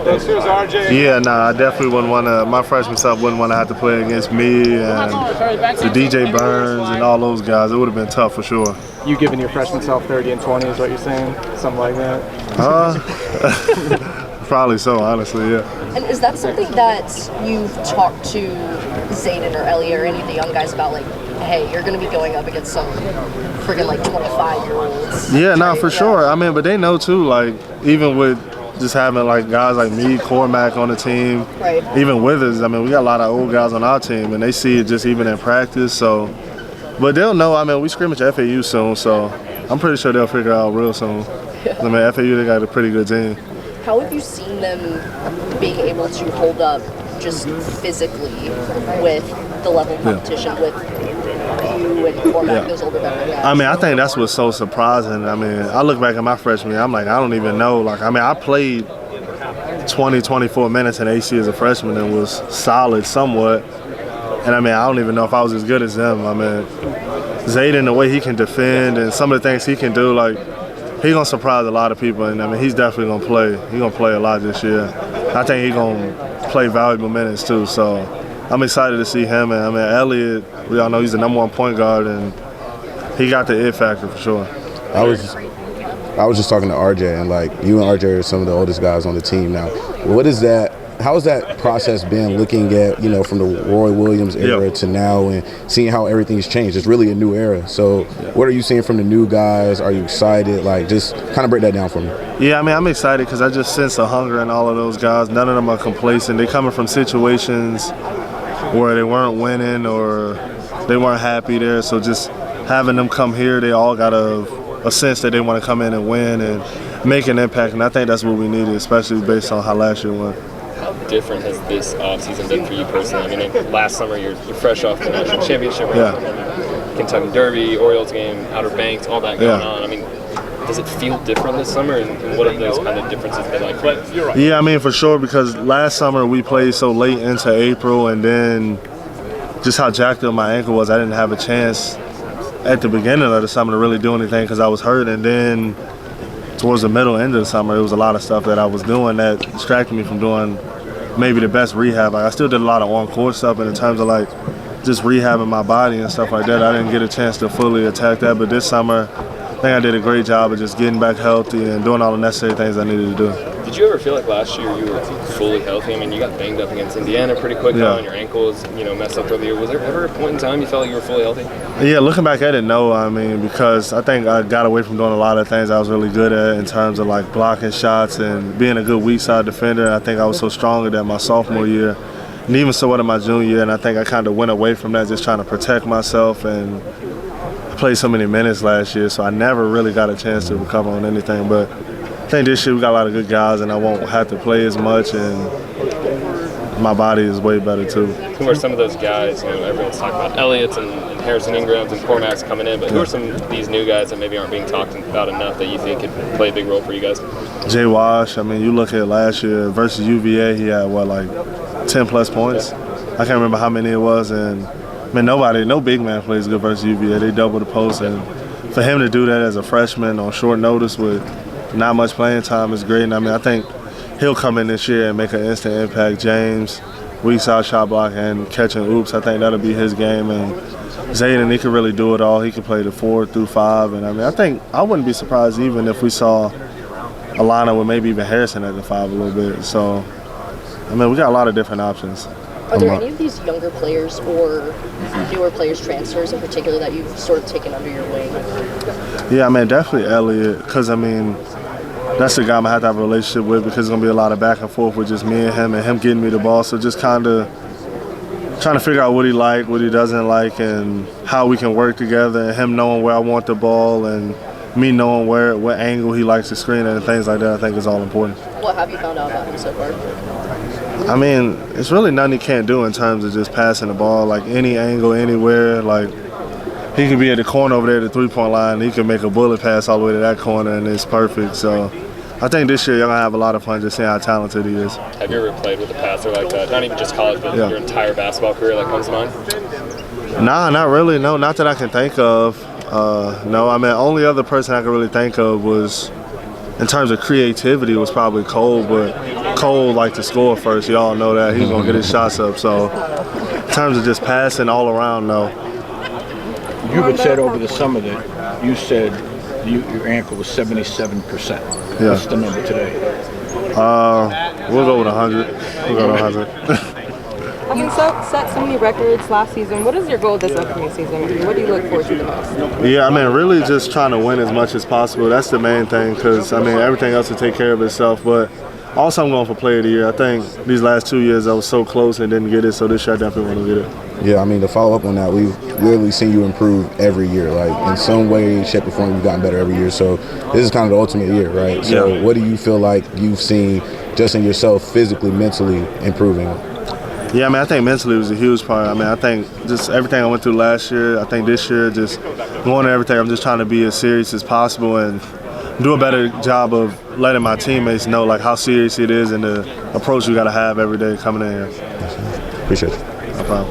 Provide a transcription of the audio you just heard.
This is RJ. Yeah, nah, I definitely wouldn't want to. My freshman self wouldn't want to have to play against me and the DJ Burns and all those guys. It would have been tough for sure. You giving your freshman self 30 and 20 is what you're saying? Something like that? Probably so, honestly, yeah. And is that something that you've talked to Zayden or Elliot or any of the young guys about, like, hey, you're going to be going up against some friggin' like 25-year-olds? Yeah, nah, for sure. I mean, but they know too, like, even with just having like guys like me, Cormac on the team, right. Even Withers, I mean, we got a lot of old guys on our team, and they see it just even in practice, so. But they'll know, I mean, we scrimmage FAU soon, so I'm pretty sure they'll figure it out real soon. Yeah. I mean, FAU, they got a pretty good team. How have you seen them being able to hold up just physically with the level of competition with you and Cormac, those older veteran guys? I mean, I think that's what's so surprising. I mean, I look back at my freshman year, I'm like, I don't even know. Like, I mean, I played 20, 24 minutes in AC as a freshman and was solid somewhat. And I mean, I don't even know if I was as good as them. I mean, Zayden, the way he can defend and some of the things he can do, like, he's going to surprise a lot of people. And I mean, he's definitely going to play. He's going to play a lot this year. I think he's going to play valuable minutes too. So I'm excited to see him. And I mean, Elliot, we all know he's the #1 point guard, and he got the it factor for sure. I was just talking to RJ, and like, you and RJ are some of the oldest guys on the team now. How has that process been, looking at, you know, from the Roy Williams era to now and seeing how everything's changed? It's really a new era. So what are you seeing from the new guys? Are you excited? Like, just kind of break that down for me. Yeah, I mean, I'm excited because I just sense a hunger in all of those guys. None of them are complacent. They're coming from situations where they weren't winning or they weren't happy there. So just having them come here, they all got a sense that they want to come in and win and make an impact. And I think that's what we needed, especially based on how last year went. How different has this offseason been for you personally? I mean, last summer you're fresh off the national championship, Kentucky Derby, Orioles game, Outer Banks, all that going on. I mean, does it feel different this summer, and what have those kind of differences been like for you? Yeah, I mean, for sure, because last summer we played so late into April, and then just how jacked up my ankle was, I didn't have a chance at the beginning of the summer to really do anything because I was hurt, and then towards the middle end of the summer, it was a lot of stuff that I was doing that distracted me from doing maybe the best rehab. Like, I still did a lot of on-court stuff, and in terms of like just rehabbing my body and stuff like that, I didn't get a chance to fully attack that. But this summer, I think I did a great job of just getting back healthy and doing all the necessary things I needed to do. Did you ever feel like last year you were fully healthy? I mean, you got banged up against Indiana pretty quick on your ankles, you know, messed up for the year. Was there ever a point in time you felt like you were fully healthy? Yeah, looking back at it, no. I mean, because I think I got away from doing a lot of things I was really good at in terms of like blocking shots and being a good weak side defender. I think I was so strong at that my sophomore year, and even so in my junior year. And I think I kind of went away from that, just trying to protect myself. And I played so many minutes last year, so I never really got a chance to recover on anything. But I think this year we got a lot of good guys, and I won't have to play as much, and my body is way better too. Who are some of those guys? You know, everyone's talking about Elliott's and Harrison Ingram's and Cormac's coming in, but who are some of these new guys that maybe aren't being talked about enough that you think could play a big role for you guys? Jay Wash. I mean, you look at last year versus UVA, he had what, like 10+ points? I can't remember how many it was, and I mean, no big man plays good versus UVA. They double the post, and for him to do that as a freshman on short notice with not much playing time is great. And I mean, I think he'll come in this year and make an instant impact. James, weak side shot block and catching oops, I think that'll be his game. And Zayden, he could really do it all. He could play the 4 through 5. And I mean, I think I wouldn't be surprised even if we saw a lineup with maybe even Harrison at the 5 a little bit. So, I mean, we got a lot of different options. Are there any of these younger players or newer players, transfers in particular, that you've sort of taken under your wing? Yeah, I mean, definitely Elliot, because, I mean, that's the guy I'm going to have to have a relationship with, because there's going to be a lot of back and forth with just me and him getting me the ball. So just kind of trying to figure out what he likes, what he doesn't like, and how we can work together, and him knowing where I want the ball and me knowing what angle he likes to screen and things like that, I think is all important. What have you found out about him so far? I mean, it's really nothing he can't do in terms of just passing the ball, like any angle, anywhere. Like, he could be at the corner over there at the three-point line, and he can make a bullet pass all the way to that corner, and it's perfect. So I think this year you're going to have a lot of fun just seeing how talented he is. Have you ever played with a passer like that? Not even just college, but your entire basketball career that comes to mind? Nah, not really. No, not that I can think of. No, I mean, only other person I can really think of was, in terms of creativity, was probably Cole. But Cole liked to score first. Y'all know that. He was going to get his shots up. So in terms of just passing all around, no. You had said over the summer that you said your ankle was 77%. Yeah. What's the number today? We'll go with 100. We'll go to 100. Having set so many records last season, what is your goal this upcoming season? What do you look forward to the most? Yeah, I mean, really just trying to win as much as possible. That's the main thing because, I mean, everything else will take care of itself. But also I'm going for Player of the Year. I think these last 2 years I was so close and didn't get it, so this year I definitely want to get it. Yeah, I mean, to follow up on that, we've literally seen you improve every year. Like, in some way, shape, or form, you've gotten better every year. So this is kind of the ultimate year, right? So what do you feel like you've seen just in yourself physically, mentally improving? Yeah, I mean, I think mentally it was a huge part. I mean, I think just everything I went through last year, I think this year, just going to everything, I'm just trying to be as serious as possible and do a better job of letting my teammates know, like, how serious it is and the approach we got to have every day coming in here. Appreciate it. No problem.